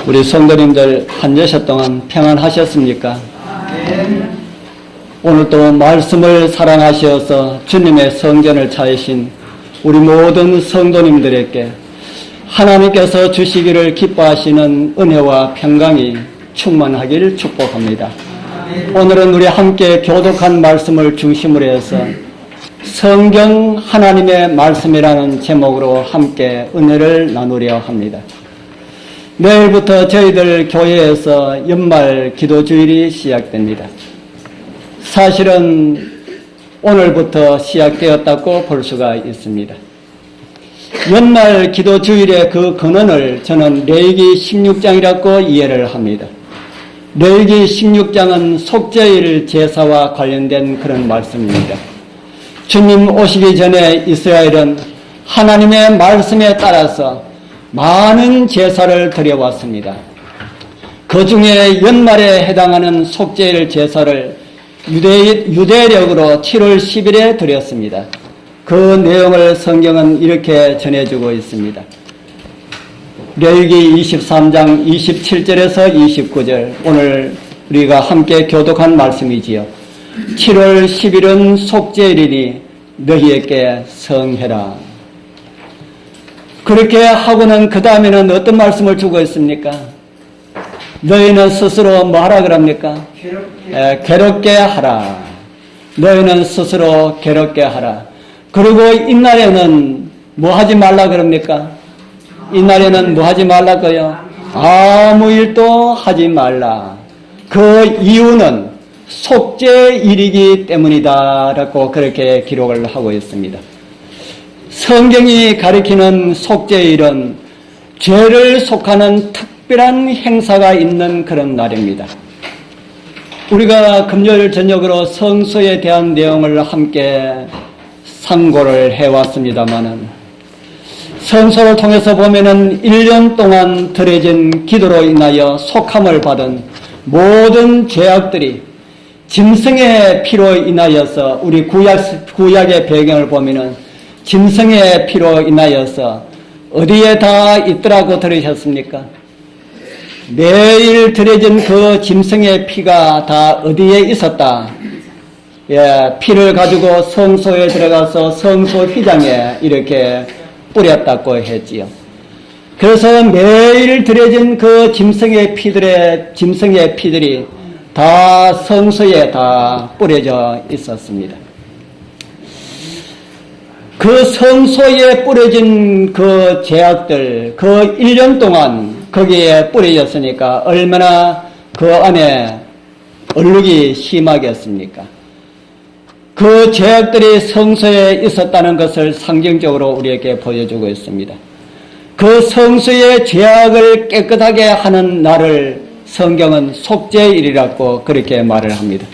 우리 성도님들 한 주셔 동안 평안하셨습니까? 오늘도 말씀을 사랑하셔서 주님의 성전을 차리신 우리 모든 성도님들에게 하나님께서 주시기를 기뻐하시는 은혜와 평강이 충만하기를 축복합니다. 오늘은 우리 함께 교독한 말씀을 중심으로 해서 성경 하나님의 말씀이라는 제목으로 함께 은혜를 나누려 합니다. 내일부터 저희들 교회에서 연말 기도주일이 시작됩니다. 사실은 오늘부터 시작되었다고 볼 수가 있습니다. 연말 기도주일의 그 근원을 저는 레위기 16장이라고 이해를 합니다. 레위기 16장은 속죄일 제사와 관련된 그런 말씀입니다. 주님 오시기 전에 이스라엘은 하나님의 말씀에 따라서 많은 제사를 드려왔습니다. 그 중에 연말에 해당하는 속죄일 제사를 유대력으로 7월 10일에 드렸습니다. 그 내용을 성경은 이렇게 전해주고 있습니다. 레위기 23장 27절에서 29절, 오늘 우리가 함께 교독한 말씀이지요. 7월 10일은 속죄일이니 너희에게 성해라. 그렇게 하고는 그 다음에는 어떤 말씀을 주고 있습니까? 너희는 스스로 뭐 하라 그럽니까? 괴롭게 하라. 너희는 스스로 괴롭게 하라. 그리고 이날에는 뭐 하지 말라 그럽니까? 이날에는 뭐 하지 말라고요? 아무 일도 하지 말라. 그 이유는 속죄일이기 때문이다 라고 그렇게 기록을 하고 있습니다. 성경이 가리키는 속죄일은 죄를 속하는 특별한 행사가 있는 그런 날입니다. 우리가 금요일 저녁으로 성소에 대한 내용을 함께 상고를 해왔습니다마는 성소를 통해서 보면은 1년 동안 드려진 기도로 인하여 속함을 받은 모든 죄악들이 짐승의 피로 인하여서 우리 구약의 배경을 보면은 짐승의 피로 인하여서 어디에 다 있더라고 들으셨습니까? 매일 드려진 그 짐승의 피가 다 어디에 있었다. 피를 가지고 성소에 들어가서 성소 휘장에 이렇게 뿌렸다고 했지요. 그래서 매일 드려진 그 짐승의 피들이 다 성소에 다 뿌려져 있었습니다. 그 성소에 뿌려진 그 죄악들, 그 1년 동안 거기에 뿌려졌으니까 얼마나 그 안에 얼룩이 심하겠습니까? 그 죄악들이 성소에 있었다는 것을 상징적으로 우리에게 보여주고 있습니다. 그 성소의 죄악을 깨끗하게 하는 날을 성경은 속죄일이라고 그렇게 말을 합니다.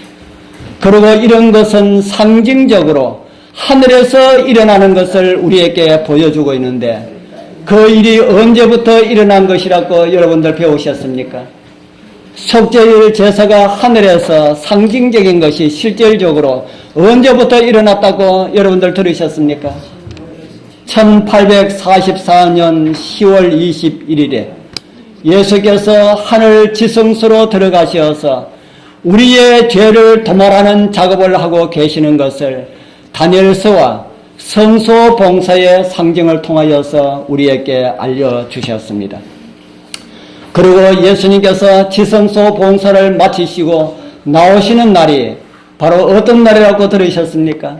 그리고 이런 것은 상징적으로 하늘에서 일어나는 것을 우리에게 보여주고 있는데 그 일이 언제부터 일어난 것이라고 여러분들 배우셨습니까? 속죄일 제사가 하늘에서 상징적인 것이 실질적으로 언제부터 일어났다고 여러분들 들으셨습니까? 1844년 10월 21일에 예수께서 하늘 지성소로 들어가셔서 우리의 죄를 도말하는 작업을 하고 계시는 것을 다니엘서와 성소 봉사의 상징을 통하여서 우리에게 알려주셨습니다. 그리고 예수님께서 지성소 봉사를 마치시고 나오시는 날이 바로 어떤 날이라고 들으셨습니까?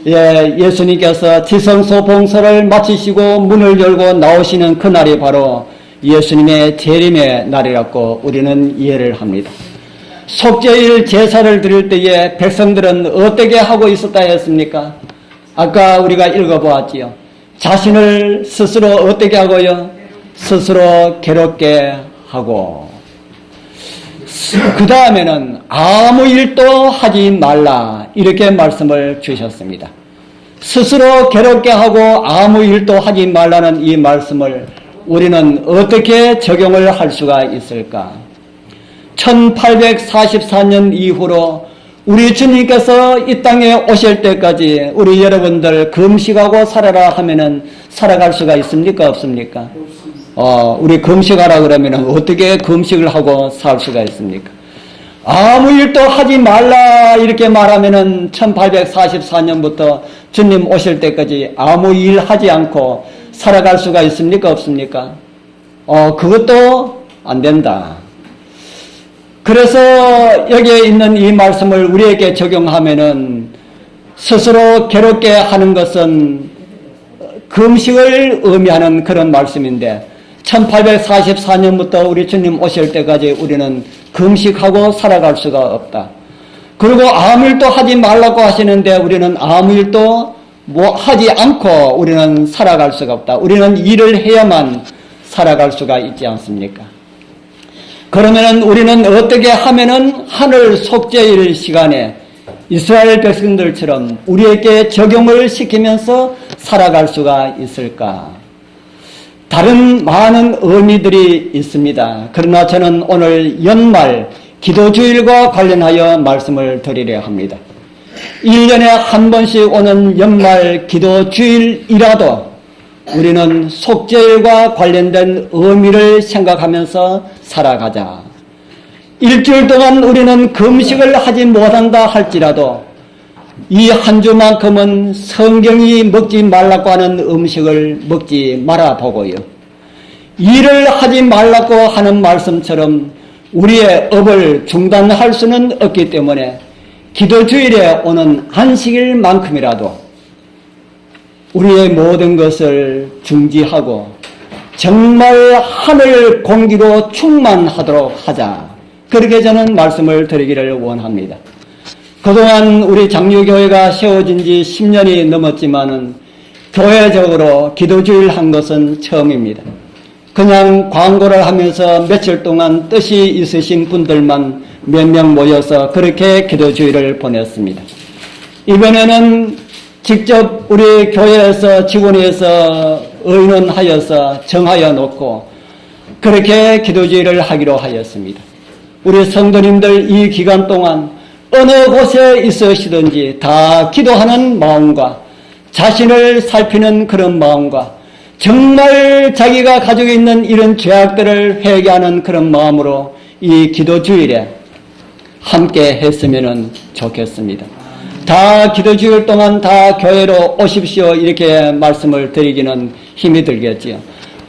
예수님께서 지성소 봉사를 마치시고 문을 열고 나오시는 그 날이 바로 예수님의 재림의 날이라고 우리는 이해를 합니다. 속죄일 제사를 드릴 때에 백성들은 어떻게 하고 있었다 했습니까? 아까 우리가 읽어보았지요. 자신을 스스로 어떻게 하고요? 스스로 괴롭게 하고 그 다음에는 아무 일도 하지 말라 이렇게 말씀을 주셨습니다. 스스로 괴롭게 하고 아무 일도 하지 말라는 이 말씀을 우리는 어떻게 적용을 할 수가 있을까? 1844년 이후로 우리 주님께서 이 땅에 오실 때까지 우리 여러분들 금식하고 살아라 하면은 살아갈 수가 있습니까? 없습니까? 우리 금식하라 그러면 어떻게 금식을 하고 살 수가 있습니까? 아무 일도 하지 말라 이렇게 말하면은 1844년부터 주님 오실 때까지 아무 일 하지 않고 살아갈 수가 있습니까? 없습니까? 그것도 안 된다. 그래서 여기에 있는 이 말씀을 우리에게 적용하면은 스스로 괴롭게 하는 것은 금식을 의미하는 그런 말씀인데 1844년부터 우리 주님 오실 때까지 우리는 금식하고 살아갈 수가 없다. 그리고 아무 일도 하지 말라고 하시는데 우리는 아무 일도 하지 않고 우리는 살아갈 수가 없다. 우리는 일을 해야만 살아갈 수가 있지 않습니까? 그러면은 우리는 어떻게 하면은 하늘 속죄일 시간에 이스라엘 백성들처럼 우리에게 적용을 시키면서 살아갈 수가 있을까? 다른 많은 의미들이 있습니다. 그러나 저는 오늘 연말 기도주일과 관련하여 말씀을 드리려 합니다. 1년에 한 번씩 오는 연말 기도주일이라도 우리는 속죄일과 관련된 의미를 생각하면서 살아가자. 일주일 동안 우리는 금식을 하지 못한다 할지라도 이 한 주만큼은 성경이 먹지 말라고 하는 음식을 먹지 말아보고요. 일을 하지 말라고 하는 말씀처럼 우리의 업을 중단할 수는 없기 때문에 기도주일에 오는 안식일만큼이라도 우리의 모든 것을 중지하고 정말 하늘 공기로 충만하도록 하자. 그렇게 저는 말씀을 드리기를 원합니다. 그동안 우리 장유교회가 세워진 지 10년이 넘었지만은 교회적으로 기도주일 한 것은 처음입니다. 그냥 광고를 하면서 며칠 동안 뜻이 있으신 분들만 몇 명 모여서 그렇게 기도주일을 보냈습니다. 이번에는 직접 우리 교회에서 직원에서 의논하여서 정하여 놓고 그렇게 기도주일을 하기로 하였습니다. 우리 성도님들 이 기간 동안 어느 곳에 있으시든지 다 기도하는 마음과 자신을 살피는 그런 마음과 정말 자기가 가지고 있는 이런 죄악들을 회개하는 그런 마음으로 이 기도주일에 함께 했으면 좋겠습니다. 다 기도주일 동안 다 교회로 오십시오 이렇게 말씀을 드리기는 힘이 들겠지요.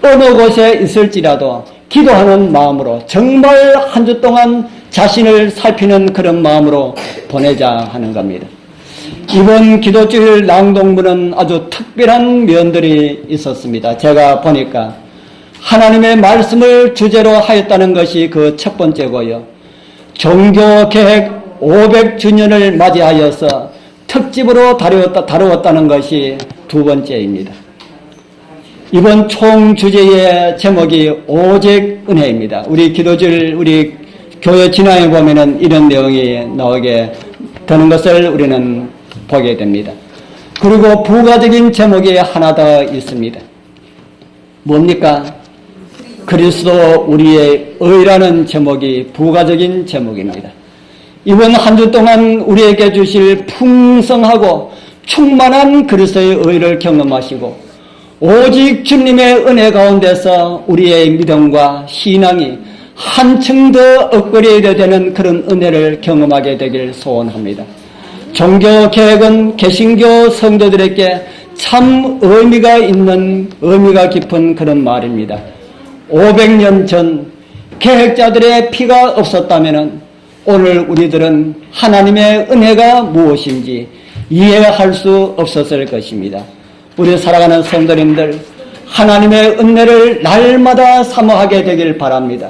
어느 곳에 있을지라도 기도하는 마음으로 정말 한 주 동안 자신을 살피는 그런 마음으로 보내자 하는 겁니다. 이번 기도주일 낭독문은 아주 특별한 면들이 있었습니다. 제가 보니까 하나님의 말씀을 주제로 하였다는 것이 그 첫 번째고요. 종교개혁 500주년을 맞이하여서 특집으로 다루었다는 것이 두 번째입니다. 이번 총 주제의 제목이 오직 은혜입니다. 우리 기도주일 우리 교회 진화에 보면은 이런 내용이 나오게 되는 것을 우리는 보게 됩니다. 그리고 부가적인 제목이 하나 더 있습니다. 뭡니까? 그리스도 우리의 의라는 제목이 부가적인 제목입니다. 이번 한 주 동안 우리에게 주실 풍성하고 충만한 그리스도의 의를 경험하시고 오직 주님의 은혜 가운데서 우리의 믿음과 신앙이 한층 더 업그레이드 되는 그런 은혜를 경험하게 되길 소원합니다. 종교개혁은 개신교 성도들에게 참 의미가 있는 의미가 깊은 그런 말입니다. 500년 전 개혁자들의 피가 없었다면 오늘 우리들은 하나님의 은혜가 무엇인지 이해할 수 없었을 것입니다. 우리 살아가는 성도님들 하나님의 은혜를 날마다 사모하게 되길 바랍니다.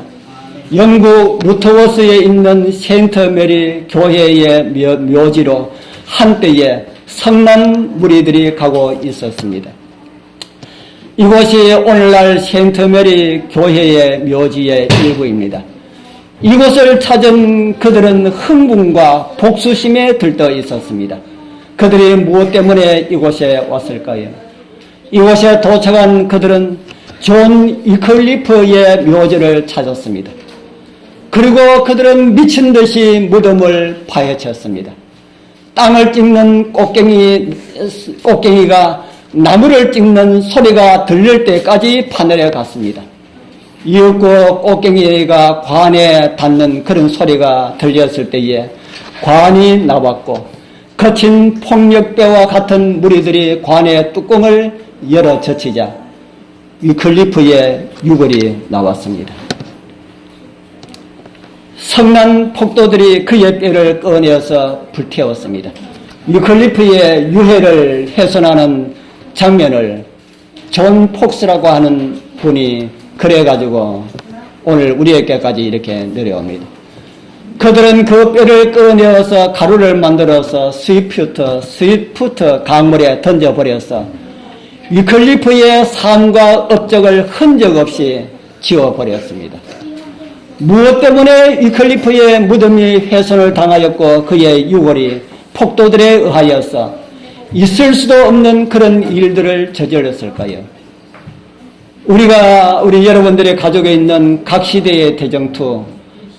영국 루터워스에 있는 세인트 메리 교회의 묘지로 한때에 성난 무리들이 가고 있었습니다. 이곳이 오늘날 세인트 메리 교회의 묘지의 일부입니다. 이곳을 찾은 그들은 흥분과 복수심에 들떠 있었습니다. 그들이 무엇 때문에 이곳에 왔을까요? 이곳에 도착한 그들은 존 위클리프의 묘지를 찾았습니다. 그리고 그들은 미친 듯이 무덤을 파헤쳤습니다. 땅을 찍는 꽃갱이가 나무를 찍는 소리가 들릴 때까지 파내려 갔습니다. 이윽고 꽃갱이가 관에 닿는 그런 소리가 들렸을 때에 관이 나왔고 거친 폭력배와 같은 무리들이 관의 뚜껑을 열어 젖히자 위클리프의 유골이 나왔습니다. 성난 폭도들이 그의 뼈를 꺼내어서 불태웠습니다. 위클리프의 유해를 훼손하는 장면을 존 폭스라고 하는 분이 그래가지고 오늘 우리에게까지 이렇게 내려옵니다. 그들은 그 뼈를 꺼내어서 가루를 만들어서 스위프트 강물에 던져버려서 위클리프의 삶과 업적을 흔적 없이 지워버렸습니다. 무엇 때문에 위클리프의 무덤이 훼손을 당하였고 그의 유골이 폭도들에 의하여서 있을 수도 없는 그런 일들을 저질렀을까요? 우리 여러분들의 가족에 있는 각 시대의 대정투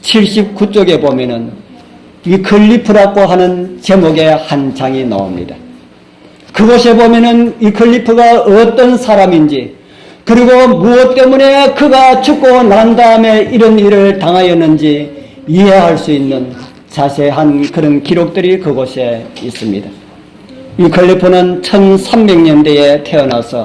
79쪽에 보면은 위클리프라고 하는 제목의 한 장이 나옵니다. 그곳에 보면은 위클리프가 어떤 사람인지, 그리고 무엇 때문에 그가 죽고 난 다음에 이런 일을 당하였는지 이해할 수 있는 자세한 그런 기록들이 그곳에 있습니다. 위클리프는 1300년대에 태어나서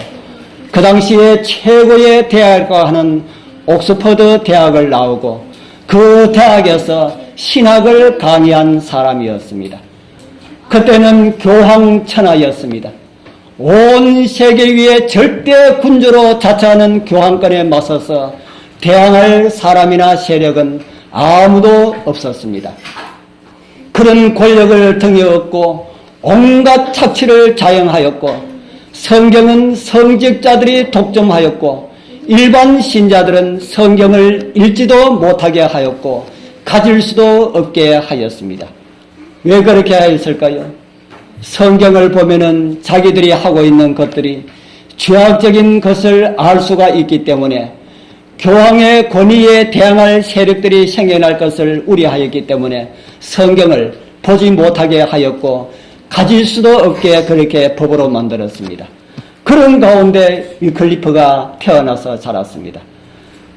그 당시에 최고의 대학이라고 하는 옥스퍼드 대학을 나오고 그 대학에서 신학을 강의한 사람이었습니다. 그때는 교황천하였습니다. 온 세계 위에 절대 군주로 자처하는 교황권에 맞서서 대항할 사람이나 세력은 아무도 없었습니다. 그런 권력을 등에 업고 온갖 착취를 자행하였고 성경은 성직자들이 독점하였고 일반 신자들은 성경을 읽지도 못하게 하였고 가질 수도 없게 하였습니다. 왜 그렇게 하였을까요? 성경을 보면은 자기들이 하고 있는 것들이 죄악적인 것을 알 수가 있기 때문에 교황의 권위에 대항할 세력들이 생겨날 것을 우려하였기 때문에 성경을 보지 못하게 하였고 가질 수도 없게 그렇게 법으로 만들었습니다. 그런 가운데 위클리프가 태어나서 자랐습니다.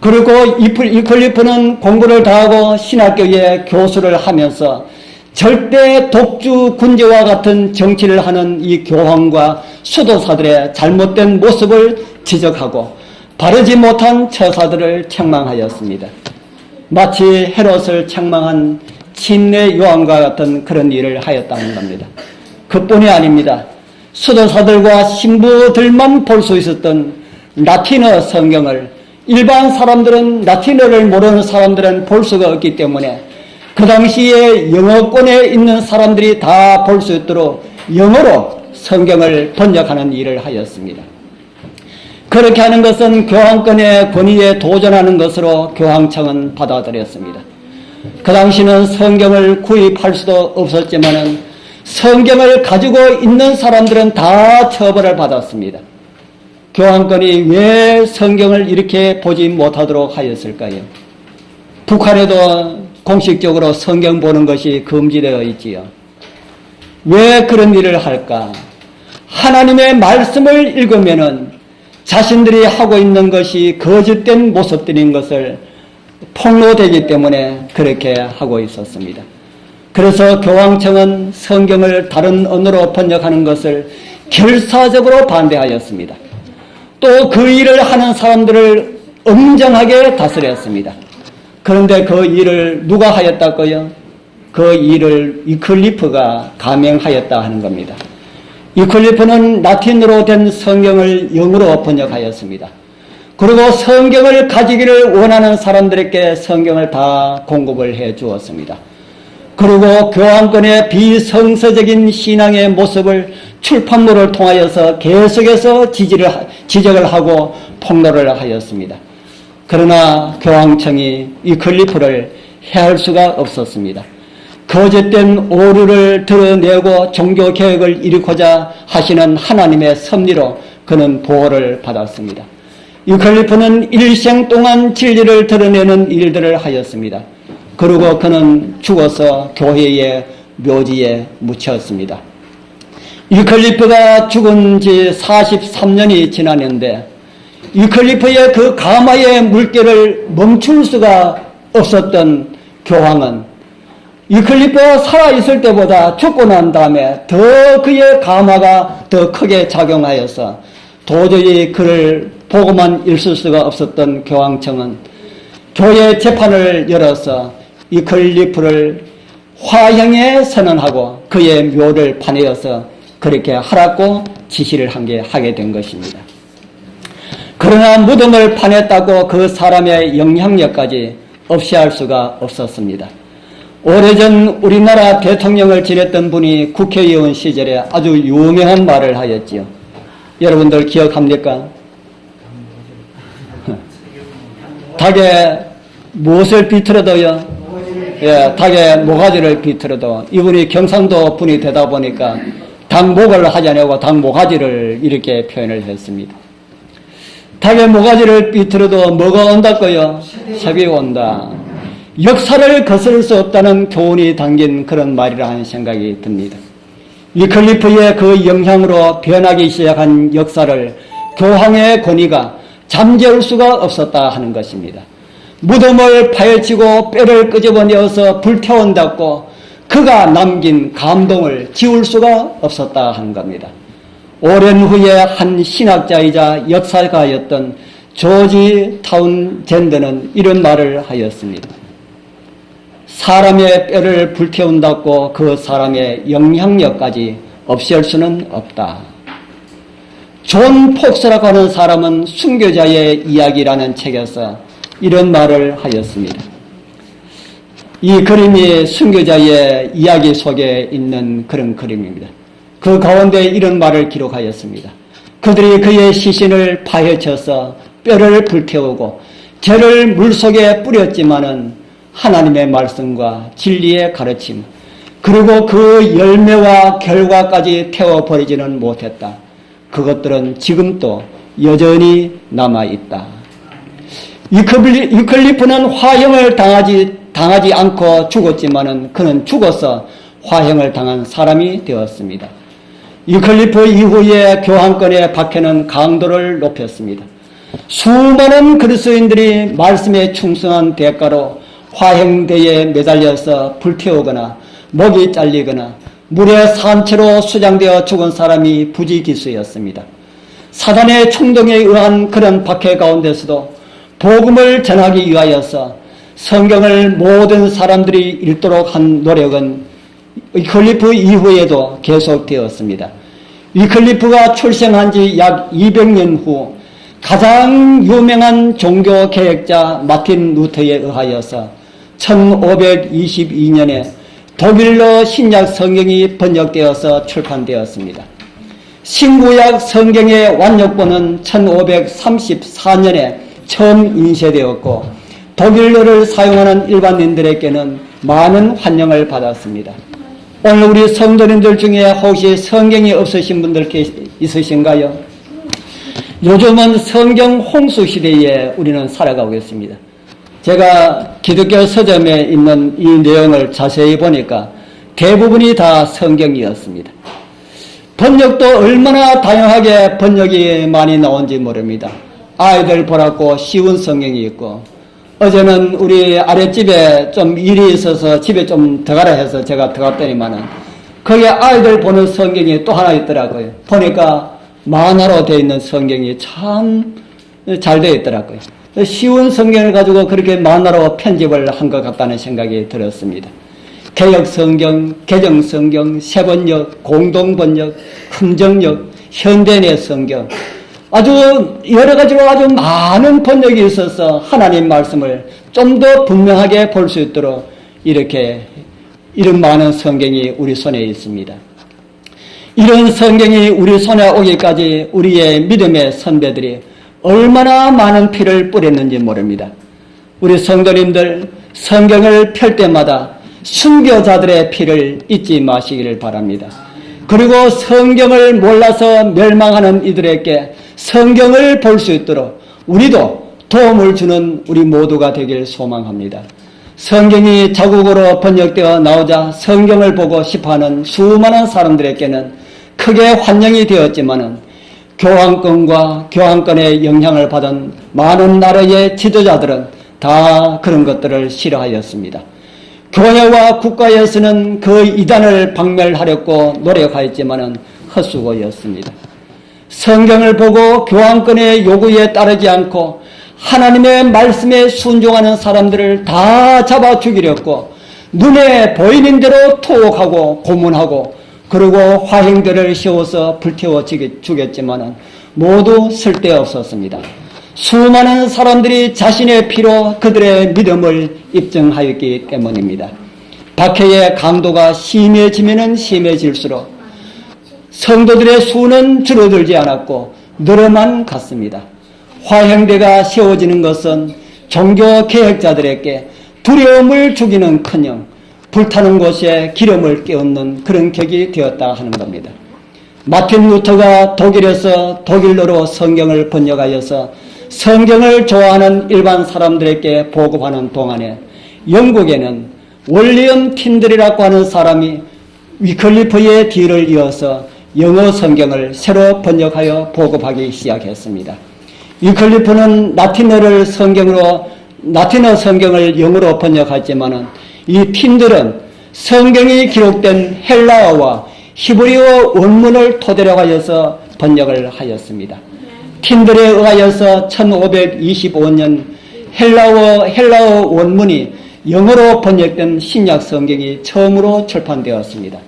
그리고 위클리프는 공부를 다 하고 신학교에 교수를 하면서 절대 독주 군제와 같은 정치를 하는 이 교황과 수도사들의 잘못된 모습을 지적하고 바르지 못한 처사들을 책망하였습니다. 마치 헤롯을 책망한 침례 요한과 같은 그런 일을 하였다는 겁니다. 그뿐이 아닙니다. 수도사들과 신부들만 볼 수 있었던 라틴어 성경을 일반 사람들은, 라틴어를 모르는 사람들은 볼 수가 없기 때문에 그 당시에 영어권에 있는 사람들이 다 볼 수 있도록 영어로 성경을 번역하는 일을 하였습니다. 그렇게 하는 것은 교황권의 권위에 도전하는 것으로 교황청은 받아들였습니다. 그 당시는 성경을 구입할 수도 없었지만은 성경을 가지고 있는 사람들은 다 처벌을 받았습니다. 교황권이 왜 성경을 이렇게 보지 못하도록 하였을까요? 북한에도 공식적으로 성경 보는 것이 금지되어 있지요. 왜 그런 일을 할까? 하나님의 말씀을 읽으면은 자신들이 하고 있는 것이 거짓된 모습들인 것을 폭로되기 때문에 그렇게 하고 있었습니다. 그래서 교황청은 성경을 다른 언어로 번역하는 것을 결사적으로 반대하였습니다. 또 그 일을 하는 사람들을 엄정하게 다스렸습니다. 그런데 그 일을 누가 하였다고요? 그 일을 위클리프가 감행하였다 하는 겁니다. 위클리프는 라틴어로 된 성경을 영어로 번역하였습니다. 그리고 성경을 가지기를 원하는 사람들에게 성경을 다 공급을 해 주었습니다. 그리고 교황권의 비성서적인 신앙의 모습을 출판물을 통하여서 계속해서 지적을 하고 폭로를 하였습니다. 그러나 교황청이 위클리프를 해할 수가 없었습니다. 거짓된 오류를 드러내고 종교개혁을 일으키고자 하시는 하나님의 섭리로 그는 보호를 받았습니다. 위클리프는 일생 동안 진리를 드러내는 일들을 하였습니다. 그리고 그는 죽어서 교회의 묘지에 묻혔습니다. 위클리프가 죽은 지 43년이 지났는데 위클리프의 그 가마의 물결을 멈출 수가 없었던 교황은 위클리프가 살아있을 때보다 죽고 난 다음에 더 그의 가마가 더 크게 작용하여서 도저히 그를 보고만 있을 수가 없었던 교황청은 교회 재판을 열어서 위클리프를 화형에 선언하고 그의 묘를 파내어서 그렇게 하라고 지시를 하게 된 것입니다. 그러나 무덤을 파냈다고 그 사람의 영향력까지 없이 할 수가 없었습니다. 오래전 우리나라 대통령을 지냈던 분이 국회의원 시절에 아주 유명한 말을 하였지요. 여러분들 기억합니까? 닭에 무엇을 비틀어도요? 예, 닭에 모가지를 비틀어도. 이분이 경상도 분이 되다 보니까 닭목을 하지 않고 닭모가지를 이렇게 표현을 했습니다. 닭의 모가지를 비틀어도 뭐가 온다고요? 색이 온다. 역사를 거스를 수 없다는 교훈이 담긴 그런 말이라는 생각이 듭니다. 위클리프의 그 영향으로 변하기 시작한 역사를 교황의 권위가 잠재울 수가 없었다 하는 것입니다. 무덤을 파헤치고 뼈를 끄집어내어서 불태운다고 그가 남긴 감동을 지울 수가 없었다 하는 겁니다. 오랜 후에 한 신학자이자 역사가였던 조지 타운젠드는 이런 말을 하였습니다. 사람의 뼈를 불태운다고 그 사람의 영향력까지 없앨 수는 없다. 존 폭스라고 하는 사람은 순교자의 이야기라는 책에서 이런 말을 하였습니다. 이 그림이 순교자의 이야기 속에 있는 그런 그림입니다. 그 가운데 이런 말을 기록하였습니다. 그들이 그의 시신을 파헤쳐서 뼈를 불태우고 죄를 물속에 뿌렸지만은 하나님의 말씀과 진리의 가르침 그리고 그 열매와 결과까지 태워버리지는 못했다. 그것들은 지금도 여전히 남아있다. 위클리프는 화형을 당하지 않고 죽었지만은 그는 죽어서 화형을 당한 사람이 되었습니다. 위클리프 이후에 교황권의 박해는 강도를 높였습니다. 수많은 그리스도인들이 말씀에 충성한 대가로 화형대에 매달려서 불태우거나 목이 잘리거나 물에 산채로 수장되어 죽은 사람이 부지기수였습니다. 사단의 충동에 의한 그런 박해 가운데서도 복음을 전하기 위하여서 성경을 모든 사람들이 읽도록 한 노력은 위클리프 이후에도 계속되었습니다. 위클리프가 출생한 지 약 200년 후 가장 유명한 종교 개혁자 마틴 루터에 의하여서 1522년에 독일로 신약 성경이 번역되어서 출판되었습니다. 신구약 성경의 완역본은 1534년에 처음 인쇄되었고 독일어를 사용하는 일반인들에게는 많은 환영을 받았습니다. 오늘 우리 성도님들 중에 혹시 성경이 없으신 분들 있으신가요? 요즘은 성경 홍수 시대에 우리는 살아가고 있습니다. 제가 기독교 서점에 있는 이 내용을 자세히 보니까 대부분이 다 성경이었습니다. 번역도 얼마나 다양하게 번역이 많이 나온지 모릅니다. 아이들 보라고 쉬운 성경이 있고, 어제는 우리 아랫집에 좀 일이 있어서 집에 좀 들어가라 해서 제가 들어갔더니만은 거기에 아이들 보는 성경이 또 하나 있더라고요. 보니까 만화로 되어 있는 성경이 참 잘 되어 있더라고요. 쉬운 성경을 가지고 그렇게 만화로 편집을 한 것 같다는 생각이 들었습니다. 개역 성경, 개정 성경, 세번역, 공동번역, 흥정역, 현대내 성경, 아주 여러 가지로 아주 많은 번역이 있어서 하나님 말씀을 좀 더 분명하게 볼 수 있도록 이렇게 이런 많은 성경이 우리 손에 있습니다. 이런 성경이 우리 손에 오기까지 우리의 믿음의 선배들이 얼마나 많은 피를 뿌렸는지 모릅니다. 우리 성도님들 성경을 펼 때마다 순교자들의 피를 잊지 마시기를 바랍니다. 그리고 성경을 몰라서 멸망하는 이들에게 성경을 볼 수 있도록 우리도 도움을 주는 우리 모두가 되길 소망합니다. 성경이 자국어로 번역되어 나오자 성경을 보고 싶어하는 수많은 사람들에게는 크게 환영이 되었지만은 교황권과 교황권의 영향을 받은 많은 나라의 지도자들은 다 그런 것들을 싫어하였습니다. 교회와 국가에서는 그 이단을 박멸하려고 노력하였지만은 헛수고였습니다. 성경을 보고 교황권의 요구에 따르지 않고 하나님의 말씀에 순종하는 사람들을 다 잡아 죽이려고 눈에 보이는 대로 투옥하고 고문하고 그리고 화형들을 세워서 불태워 죽였지만은 모두 쓸데없었습니다. 수많은 사람들이 자신의 피로 그들의 믿음을 입증하였기 때문입니다. 박해의 강도가 심해지면 심해질수록 성도들의 수는 줄어들지 않았고 늘어만 갔습니다. 화형대가 세워지는 것은 종교 개혁자들에게 두려움을 주기는커녕 불타는 곳에 기름을 깨얹는 그런 격이 되었다 하는 겁니다. 마틴 루터가 독일에서 독일어로 성경을 번역하여서 성경을 좋아하는 일반 사람들에게 보급하는 동안에 영국에는 월리엄 틴들이라고 하는 사람이 위클리프의 뒤를 이어서 영어 성경을 새로 번역하여 보급하기 시작했습니다. 위클리프는 라틴어 성경을 영어로 번역했지만은 이 틴들은 성경이 기록된 헬라어와 히브리어 원문을 토대로 하여서 번역을 하였습니다. 틴들에 의하여서 1525년 헬라어 원문이 영어로 번역된 신약 성경이 처음으로 출판되었습니다.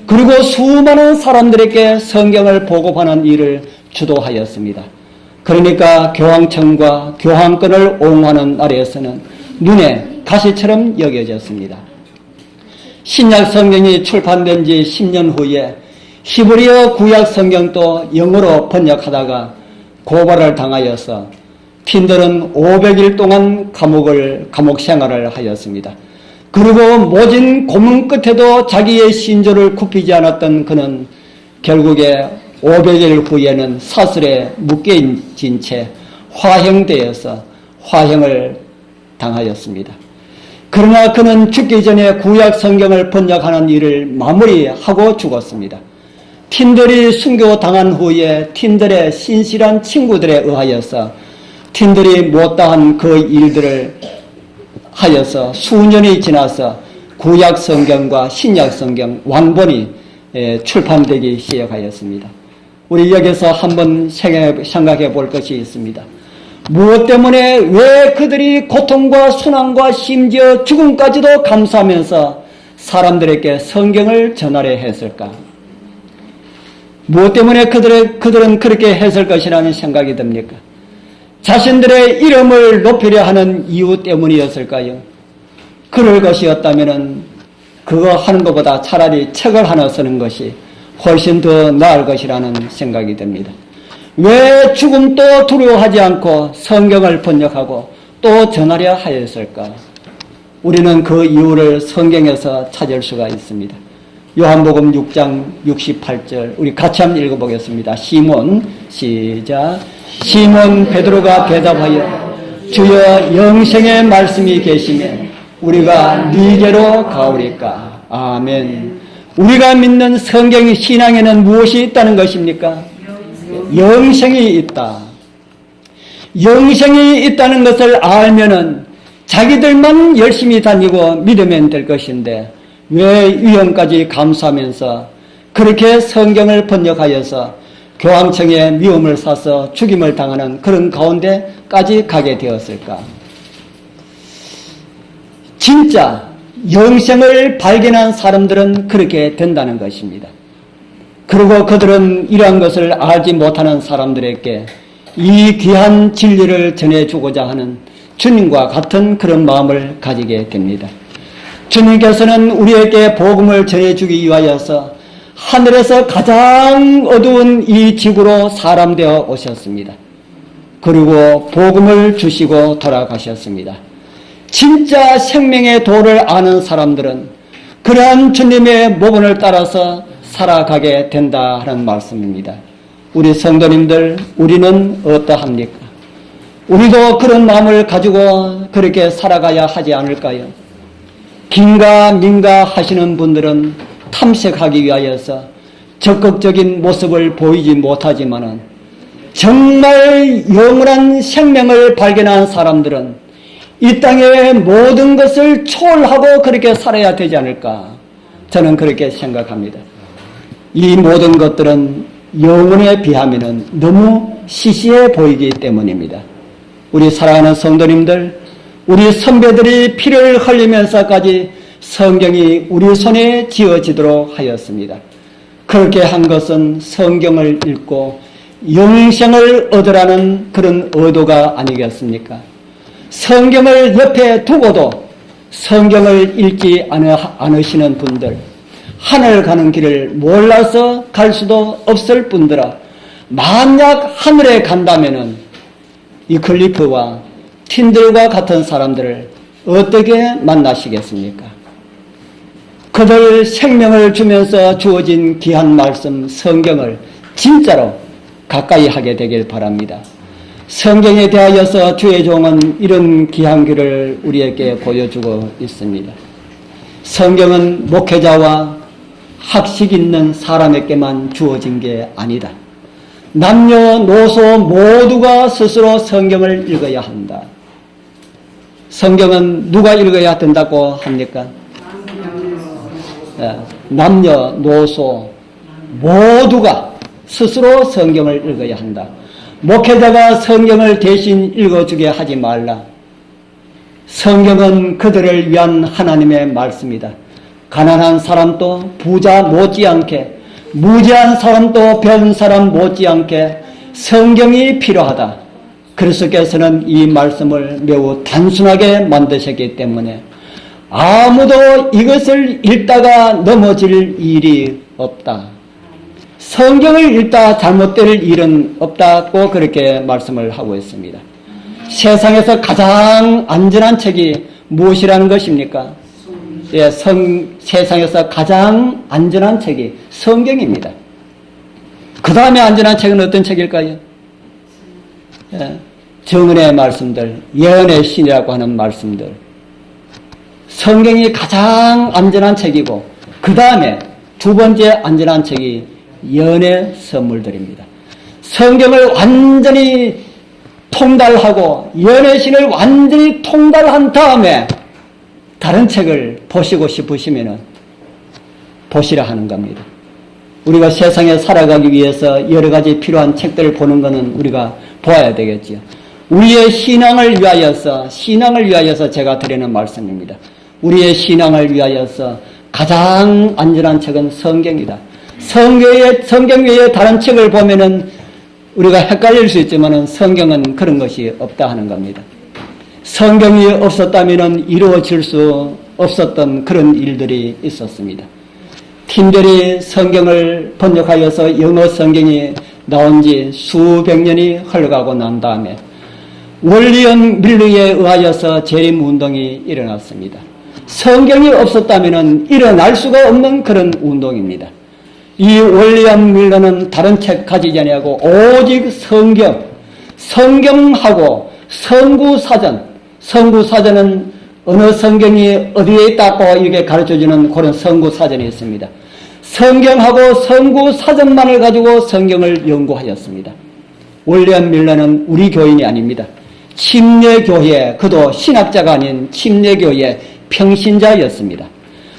그리고 수많은 사람들에게 성경을 보급하는 일을 주도하였습니다. 그러니까 교황청과 교황권을 옹호하는 나라에서는 눈에 가시처럼 여겨졌습니다. 신약 성경이 출판된 지 10년 후에 히브리어 구약 성경도 영어로 번역하다가 고발을 당하여서 틴들은 500일 동안 감옥 생활을 하였습니다. 그리고 모진 고문 끝에도 자기의 신조를 굽히지 않았던 그는 결국에 500일 후에는 사슬에 묶여진 채 화형되어서 화형을 당하였습니다. 그러나 그는 죽기 전에 구약 성경을 번역하는 일을 마무리하고 죽었습니다. 틴들이 순교당한 후에 틴들의 신실한 친구들에 의하여서 틴들이 못다한 그 일들을 하여서 수년이 지나서 구약 성경과 신약 성경 완본이 출판되기 시작하였습니다. 우리 여기서 한번 생각해 볼 것이 있습니다. 무엇 때문에 왜 그들이 고통과 순환과 심지어 죽음까지도 감수하면서 사람들에게 성경을 전하려 했을까? 무엇 때문에 그들은 그렇게 했을 것이라는 생각이 듭니까? 자신들의 이름을 높이려 하는 이유 때문이었을까요? 그럴 것이었다면 그거 하는 것보다 차라리 책을 하나 쓰는 것이 훨씬 더 나을 것이라는 생각이 듭니다. 왜 죽음도 두려워하지 않고 성경을 번역하고 또 전하려 하였을까? 우리는 그 이유를 성경에서 찾을 수가 있습니다. 요한복음 6장 68절 우리 같이 한번 읽어보겠습니다. 시몬 시작. 시몬 베드로가 대답하여 주여 영생의 말씀이 계시면 우리가 네게로 가오리까. 아멘. 우리가 믿는 성경의 신앙에는 무엇이 있다는 것입니까? 영생이 있다. 영생이 있다는 것을 알면은 자기들만 열심히 다니고 믿으면 될 것인데 왜 위험까지 감수하면서 그렇게 성경을 번역하여서 교황청에 미움을 사서 죽임을 당하는 그런 가운데까지 가게 되었을까? 진짜 영생을 발견한 사람들은 그렇게 된다는 것입니다. 그리고 그들은 이러한 것을 알지 못하는 사람들에게 이 귀한 진리를 전해주고자 하는 주님과 같은 그런 마음을 가지게 됩니다. 주님께서는 우리에게 복음을 전해주기 위하여서 하늘에서 가장 어두운 이 지구로 사람 되어 오셨습니다. 그리고 복음을 주시고 돌아가셨습니다. 진짜 생명의 도를 아는 사람들은 그러한 주님의 모본을 따라서 살아가게 된다 하는 말씀입니다. 우리 성도님들, 우리는 어떠합니까? 우리도 그런 마음을 가지고 그렇게 살아가야 하지 않을까요? 긴가 민가 하시는 분들은 탐색하기 위하여서 적극적인 모습을 보이지 못하지만은 정말 영원한 생명을 발견한 사람들은 이 땅의 모든 것을 초월하고 그렇게 살아야 되지 않을까, 저는 그렇게 생각합니다. 이 모든 것들은 영혼에 비하면 너무 시시해 보이기 때문입니다. 우리 사랑하는 성도님들, 우리 선배들이 피를 흘리면서까지 성경이 우리 손에 쥐어지도록 하였습니다. 그렇게 한 것은 성경을 읽고 영생을 얻으라는 그런 의도가 아니겠습니까? 성경을 옆에 두고도 성경을 읽지 않으시는 분들, 하늘 가는 길을 몰라서 갈 수도 없을 분들아, 만약 하늘에 간다면은 이 클리프와 틴들과 같은 사람들을 어떻게 만나시겠습니까? 그들 생명을 주면서 주어진 귀한 말씀 성경을 진짜로 가까이 하게 되길 바랍니다. 성경에 대하여서 주의 종은 이런 귀한 길을 우리에게 보여주고 있습니다. 성경은 목회자와 학식 있는 사람에게만 주어진 게 아니다. 남녀노소 모두가 스스로 성경을 읽어야 한다. 성경은 누가 읽어야 된다고 합니까? 남녀노소 모두가 스스로 성경을 읽어야 한다. 목회자가 성경을 대신 읽어주게 하지 말라. 성경은 그들을 위한 하나님의 말씀이다. 가난한 사람도 부자 못지않게, 무지한 사람도 배운 사람 못지않게 성경이 필요하다. 그리스도께서는 이 말씀을 매우 단순하게 만드셨기 때문에 아무도 이것을 읽다가 넘어질 일이 없다. 성경을 읽다 잘못될 일은 없다고 그렇게 말씀을 하고 있습니다. 세상에서 가장 안전한 책이 무엇이라는 것입니까? 예, 세상에서 가장 안전한 책이 성경입니다. 그 다음에 안전한 책은 어떤 책일까요? 예, 정은의 말씀들, 예언의 신이라고 하는 말씀들. 성경이 가장 안전한 책이고 그 다음에 두 번째 안전한 책이 예언의 선물들입니다. 성경을 완전히 통달하고 예언의 신을 완전히 통달한 다음에 다른 책을 보시고 싶으시면 보시라 하는 겁니다. 우리가 세상에 살아가기 위해서 여러 가지 필요한 책들을 보는 것은 우리가 보아야 되겠지요. 우리의 신앙을 위하여서 제가 드리는 말씀입니다. 우리의 신앙을 위하여서 가장 안전한 책은 성경이다. 성경 외에 다른 책을 보면은 우리가 헷갈릴 수 있지만은 성경은 그런 것이 없다 하는 겁니다. 성경이 없었다면은 이루어질 수 없었던 그런 일들이 있었습니다. 팀들이 성경을 번역하여서 영어 성경이 나온 지 수백 년이 흘러가고 난 다음에 윌리엄 밀러에 의하여서 재림운동이 일어났습니다. 성경이 없었다면 일어날 수가 없는 그런 운동입니다. 이 윌리엄 밀러는 다른 책 가지지 않고 오직 성경하고 성구사전은 어느 성경이 어디에 있다고 이렇게 가르쳐주는 그런 성구사전이 있습니다. 성경하고 성구사전만을 가지고 성경을 연구하였습니다. 윌리엄 밀러는 우리 교인이 아닙니다. 침례교회, 그도 신학자가 아닌 침례교회 평신자였습니다.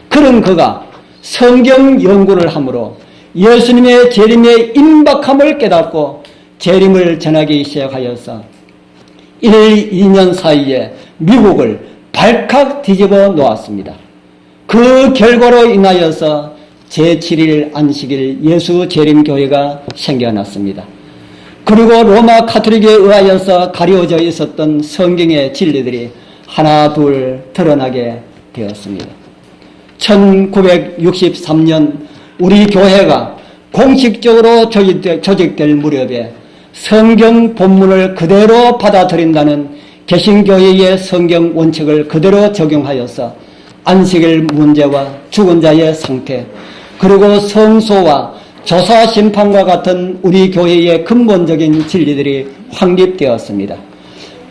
그런 그가 성경 연구를 함으로 예수님의 재림의 임박함을 깨닫고 재림을 전하기 시작하여서 1, 2년 사이에 미국을 발칵 뒤집어 놓았습니다. 그 결과로 인하여서 제7일 안식일 예수 재림교회가 생겨났습니다. 그리고 로마 카톨릭에 의하여서 가려져 있었던 성경의 진리들이 하나 둘 드러나게 되었습니다. 1963년 우리 교회가 공식적으로 조직될 무렵에 성경 본문을 그대로 받아들인다는 개신교회의 성경 원칙을 그대로 적용하여서 안식일 문제와 죽은 자의 상태, 그리고 성소와 조사 심판과 같은 우리 교회의 근본적인 진리들이 확립되었습니다.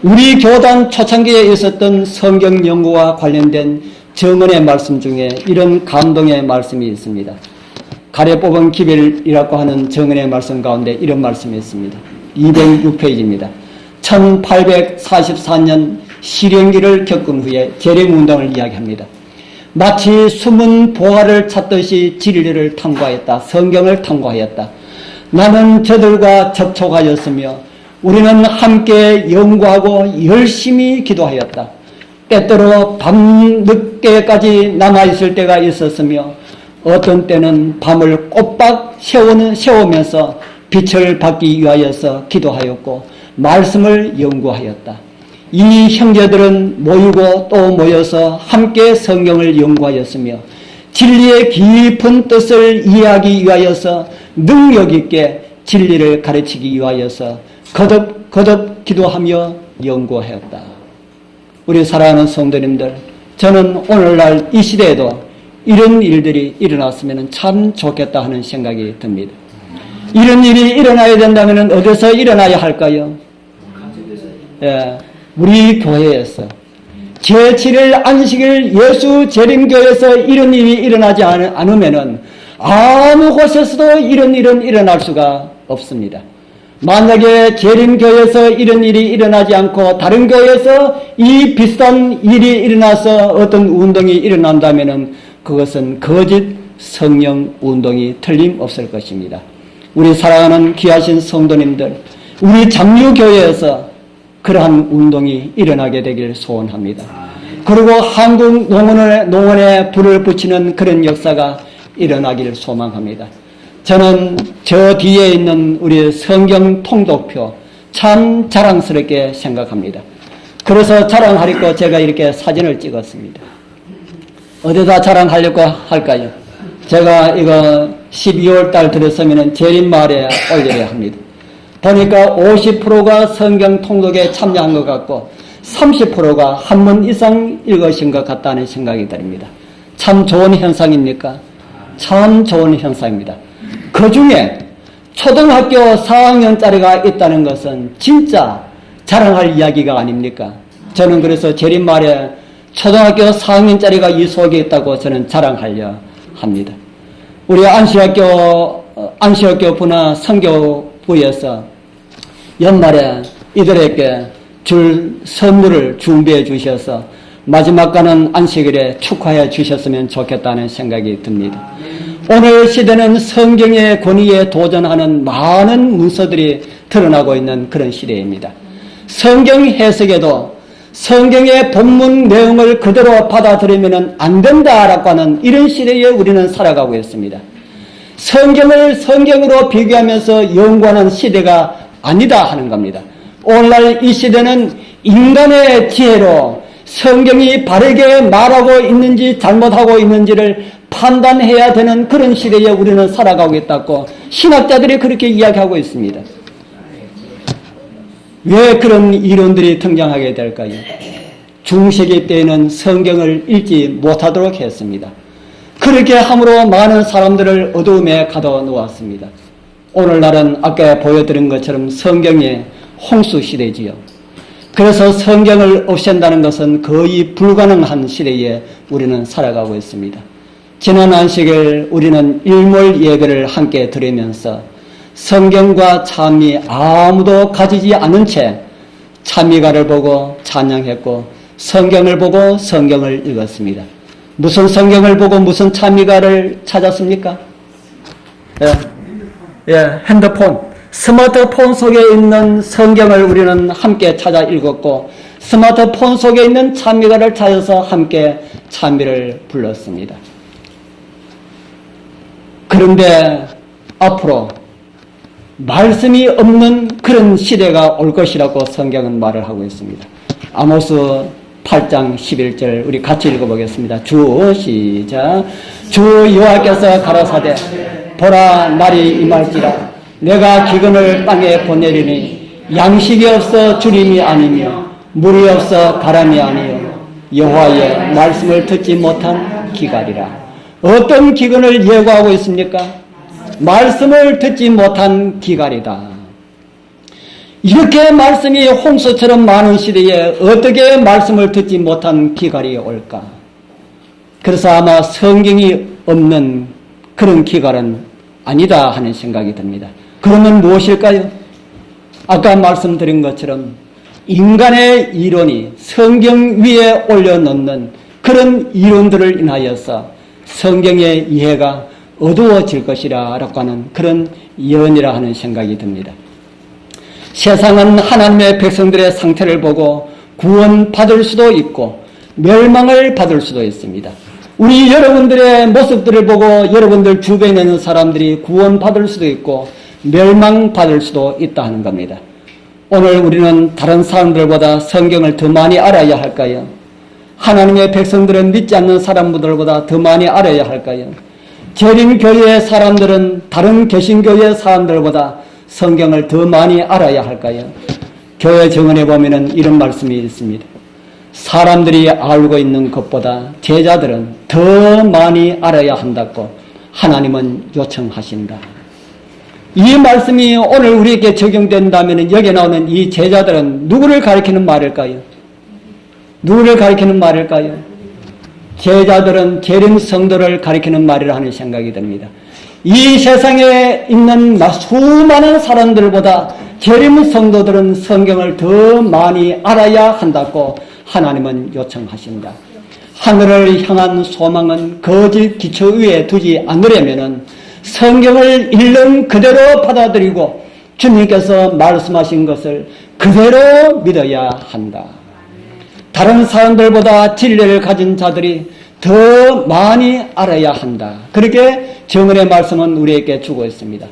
우리 교단 초창기에 있었던 성경 연구와 관련된 정언의 말씀 중에 이런 감동의 말씀이 있습니다. 가래 뽑은 기별이라고 하는 정언의 말씀 가운데 이런 말씀이 있습니다. 206페이지입니다. 1844년 실현기를 겪은 후에 재림운동을 이야기합니다. 마치 숨은 보화를 찾듯이 진리를 탐구하였다. 성경을 탐구하였다. 나는 저들과 접촉하였으며 우리는 함께 연구하고 열심히 기도하였다. 때때로 밤늦게까지 남아있을 때가 있었으며 어떤 때는 밤을 꼬박 세우면서 빛을 받기 위하여서 기도하였고 말씀을 연구하였다. 이 형제들은 모이고 또 모여서 함께 성경을 연구하였으며 진리의 깊은 뜻을 이해하기 위하여서 능력 있게 진리를 가르치기 위하여서 거듭 기도하며 연구하였다. 우리 사랑하는 성도님들, 저는 오늘날 이 시대에도 이런 일들이 일어났으면 참 좋겠다 하는 생각이 듭니다. 이런 일이 일어나야 된다면 어디서 일어나야 할까요? 예, 우리 교회에서 제7일 안식일 예수 재림교회에서 이런 일이 일어나지 않으면 아무 곳에서도 이런 일은 일어날 수가 없습니다. 만약에 재림교회에서 이런 일이 일어나지 않고 다른 교회에서 이 비슷한 일이 일어나서 어떤 운동이 일어난다면 그것은 거짓 성령 운동이 틀림없을 것입니다. 우리 사랑하는 귀하신 성도님들, 우리 장유교회에서 그러한 운동이 일어나게 되길 소원합니다. 그리고 한국 농원에 불을 붙이는 그런 역사가 일어나기를 소망합니다. 저는 저 뒤에 있는 우리 성경 통독표 참 자랑스럽게 생각합니다. 그래서 자랑하려고 제가 이렇게 사진을 찍었습니다. 어디다 자랑하려고 할까요? 제가 이거 12월 달 들었으면 재림마을에 올려야 합니다. 보니까 50%가 성경 통독에 참여한 것 같고 30%가 한 번 이상 읽으신 것 같다는 생각이 듭니다. 참 좋은 현상입니까? 참 좋은 현상입니다. 그 중에 초등학교 4학년짜리가 있다는 것은 진짜 자랑할 이야기가 아닙니까? 저는 그래서 재림마을에 초등학교 4학년짜리가 이 속에 있다고 저는 자랑하려 합니다. 우리 안시학교부나 선교부에서 연말에 이들에게 줄 선물을 준비해 주셔서 마지막 가는 안식일에 축하해 주셨으면 좋겠다는 생각이 듭니다. 오늘 시대는 성경의 권위에 도전하는 많은 문서들이 드러나고 있는 그런 시대입니다. 성경 해석에도 성경의 본문 내용을 그대로 받아들이면 안 된다라고 하는 이런 시대에 우리는 살아가고 있습니다. 성경을 성경으로 비교하면서 연구하는 시대가 아니다 하는 겁니다. 오늘날 이 시대는 인간의 지혜로 성경이 바르게 말하고 있는지 잘못하고 있는지를 판단해야 되는 그런 시대에 우리는 살아가고 있다고 신학자들이 그렇게 이야기하고 있습니다. 왜 그런 이론들이 등장하게 될까요? 중세기 때에는 성경을 읽지 못하도록 했습니다. 그렇게 함으로 많은 사람들을 어두움에 가둬놓았습니다. 오늘날은 아까 보여드린 것처럼 성경의 홍수 시대지요. 그래서 성경을 없앤다는 것은 거의 불가능한 시대에 우리는 살아가고 있습니다. 지난 안식일 우리는 일몰 예배를 함께 들으면서 성경과 찬미 아무도 가지지 않은 채 찬미가를 보고 찬양했고 성경을 보고 성경을 읽었습니다. 무슨 성경을 보고 무슨 찬미가를 찾았습니까? 핸드폰, 스마트폰 속에 있는 성경을 우리는 함께 찾아 읽었고 스마트폰 속에 있는 찬미가를 찾아서 함께 찬미를 불렀습니다. 그런데 앞으로 말씀이 없는 그런 시대가 올 것이라고 성경은 말을 하고 있습니다. 아모스 8장 11절 우리 같이 읽어보겠습니다. 시작. 주 여호와께서 가라사대 보라 날이 임할지라 내가 기근을 땅에 보내리니 양식이 없어 주림이 아니며 물이 없어 가람이 아니요 여호와의 말씀을 듣지 못한 기갈이라. 어떤 기근을 예고하고 있습니까? 말씀을 듣지 못한 기갈이다. 이렇게 말씀이 홍수처럼 많은 시대에 어떻게 말씀을 듣지 못한 기갈이 올까? 그래서 아마 성경이 없는 그런 기갈은 아니다 하는 생각이 듭니다. 그러면 무엇일까요? 아까 말씀드린 것처럼 인간의 이론이 성경 위에 올려놓는 그런 이론들을 인하여서 성경의 이해가 어두워질 것이라고 하는 그런 예언이라 하는 생각이 듭니다. 세상은 하나님의 백성들의 상태를 보고 구원받을 수도 있고 멸망을 받을 수도 있습니다. 우리 여러분들의 모습들을 보고 여러분들 주변에 있는 사람들이 구원받을 수도 있고 멸망받을 수도 있다 하는 겁니다. 오늘 우리는 다른 사람들보다 성경을 더 많이 알아야 할까요? 하나님의 백성들은 믿지 않는 사람들보다 더 많이 알아야 할까요? 재림교회의 사람들은 다른 개신교회의 사람들보다 성경을 더 많이 알아야 할까요? 교회 정언에 보면은 이런 말씀이 있습니다. 사람들이 알고 있는 것보다 제자들은 더 많이 알아야 한다고 하나님은 요청하신다. 이 말씀이 오늘 우리에게 적용된다면 여기에 나오는 이 제자들은 누구를 가리키는 말일까요? 누구를 가리키는 말일까요? 제자들은 재림 성도를 가리키는 말이라 하는 생각이 듭니다. 이 세상에 있는 수많은 사람들보다 재림 성도들은 성경을 더 많이 알아야 한다고 하나님은 요청하신다. 하늘을 향한 소망은 거짓 기초 위에 두지 않으려면은 성경을 읽는 그대로 받아들이고 주님께서 말씀하신 것을 그대로 믿어야 한다. 다른 사람들보다 진리를 가진 자들이 더 많이 알아야 한다. 그렇게 정언의 말씀은 우리에게 주고 있습니다.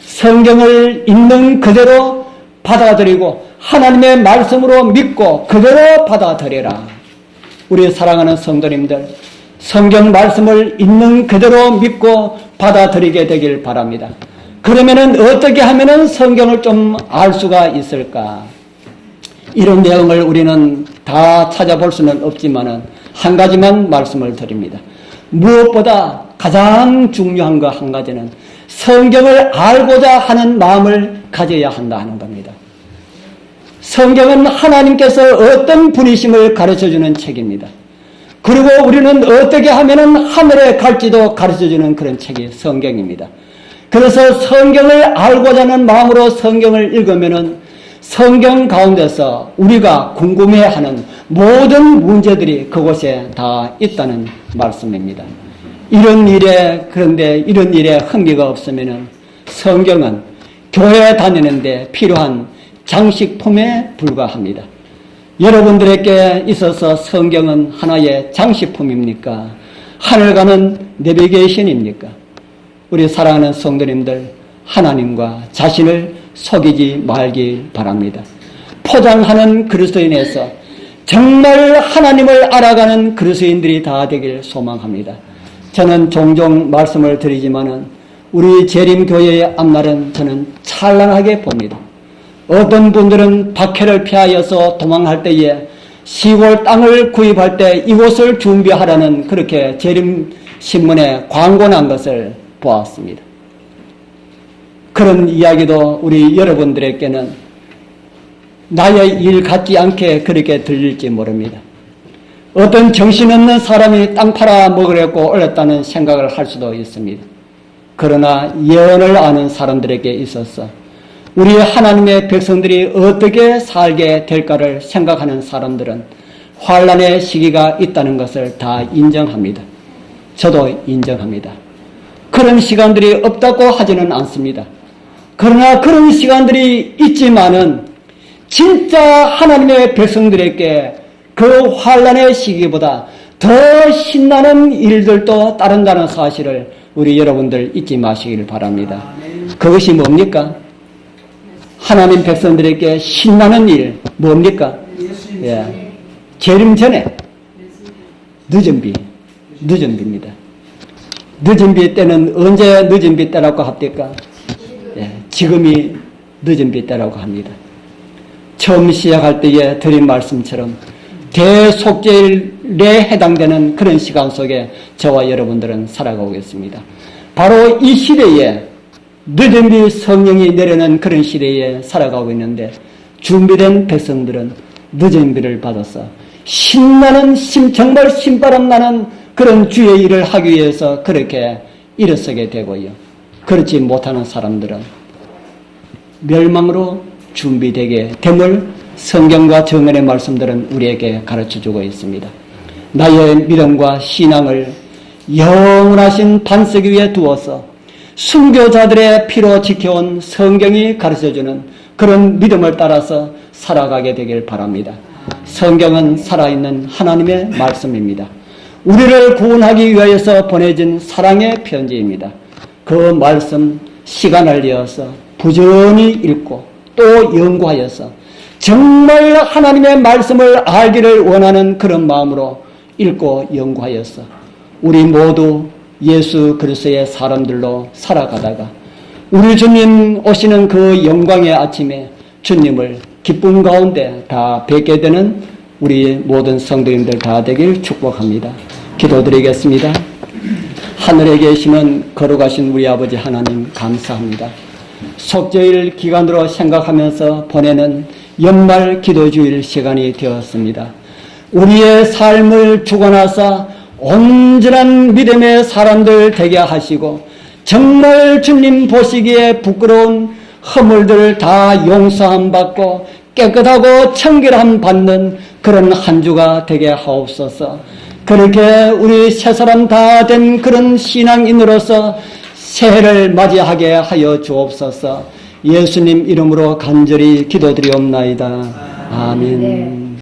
성경을 있는 그대로 받아들이고 하나님의 말씀으로 믿고 그대로 받아들여라. 우리 사랑하는 성도님들, 성경 말씀을 있는 그대로 믿고 받아들이게 되길 바랍니다. 그러면은 어떻게 하면은 성경을 좀 알 수가 있을까? 이런 내용을 우리는 다 찾아볼 수는 없지만은 한 가지만 말씀을 드립니다. 무엇보다 가장 중요한 거 한 가지는 성경을 알고자 하는 마음을 가져야 한다 하는 겁니다. 성경은 하나님께서 어떤 분이심을 가르쳐주는 책입니다. 그리고 우리는 어떻게 하면 하늘에 갈지도 가르쳐주는 그런 책이 성경입니다. 그래서 성경을 알고자 하는 마음으로 성경을 읽으면은 성경 가운데서 우리가 궁금해하는 모든 문제들이 그곳에 다 있다는 말씀입니다. 그런데 이런 일에 흥미가 없으면은 성경은 교회 다니는데 필요한 장식품에 불과합니다. 여러분들에게 있어서 성경은 하나의 장식품입니까? 하늘 가는 내비게이션입니까? 우리 사랑하는 성도님들, 하나님과 자신을 속이지 말길 바랍니다. 포장하는 그리스도인에서 정말 하나님을 알아가는 그리스도인들이 다 되길 소망합니다. 저는 종종 말씀을 드리지만은 우리 재림교회의 앞날은 저는 찬란하게 봅니다. 어떤 분들은 박해를 피하여서 도망할 때에 시골 땅을 구입할 때 이곳을 준비하라는 그렇게 재림신문에 광고 난 것을 보았습니다. 그런 이야기도 우리 여러분들에게는 나의 일 같지 않게 그렇게 들릴지 모릅니다. 어떤 정신없는 사람이 땅 팔아 먹으려고 올렸다는 생각을 할 수도 있습니다. 그러나 예언을 아는 사람들에게 있어서 우리 하나님의 백성들이 어떻게 살게 될까를 생각하는 사람들은 환난의 시기가 있다는 것을 다 인정합니다. 저도 인정합니다. 그런 시간들이 없다고 하지는 않습니다. 그러나 그런 시간들이 있지만은 진짜 하나님의 백성들에게 그 환난의 시기보다 더 신나는 일들도 따른다는 사실을 우리 여러분들 잊지 마시길 바랍니다. 그것이 뭡니까? 하나님 백성들에게 신나는 일 뭡니까? 예. 재림 전에 늦은 비입니다. 늦은 비 때는 언제 늦은 비 때라고 합니까? 예. 지금이 늦은 비 때라고 합니다. 처음 시작할 때에 드린 말씀처럼 대속죄일에 해당되는 그런 시간 속에 저와 여러분들은 살아가고 있습니다. 바로 이 시대에 늦은 비 성령이 내려는 그런 시대에 살아가고 있는데 준비된 백성들은 늦은 비를 받아서 신나는 정말 신바람 나는 그런 주의 일을 하기 위해서 그렇게 일어서게 되고요. 그렇지 못하는 사람들은 멸망으로 준비되게 됨을 성경과 정언의 말씀들은 우리에게 가르쳐주고 있습니다. 나의 믿음과 신앙을 영원하신 반석 위에 두어서 순교자들의 피로 지켜온 성경이 가르쳐주는 그런 믿음을 따라서 살아가게 되길 바랍니다. 성경은 살아있는 하나님의 말씀입니다. 우리를 구원하기 위하여서 보내진 사랑의 편지입니다. 그 말씀 시간을 내어서 부지런히 읽고 또 연구하여서 정말 하나님의 말씀을 알기를 원하는 그런 마음으로 읽고 연구하여서 우리 모두 예수 그리스도의 사람들로 살아가다가 우리 주님 오시는 그 영광의 아침에 주님을 기쁨 가운데 다 뵙게 되는 우리 모든 성도님들 다 되길 축복합니다. 기도드리겠습니다. 하늘에 계시는 거룩하신 우리 아버지 하나님 감사합니다. 속죄일 기간으로 생각하면서 보내는 연말 기도주일 시간이 되었습니다. 우리의 삶을 주관하사 온전한 믿음의 사람들 되게 하시고 정말 주님 보시기에 부끄러운 허물들을 다 용서함 받고 깨끗하고 청결함 받는 그런 한 주가 되게 하옵소서. 그렇게 우리 세 사람 다 된 그런 신앙인으로서 새해를 맞이하게 하여 주옵소서. 예수님 이름으로 간절히 기도드리옵나이다. 아멘.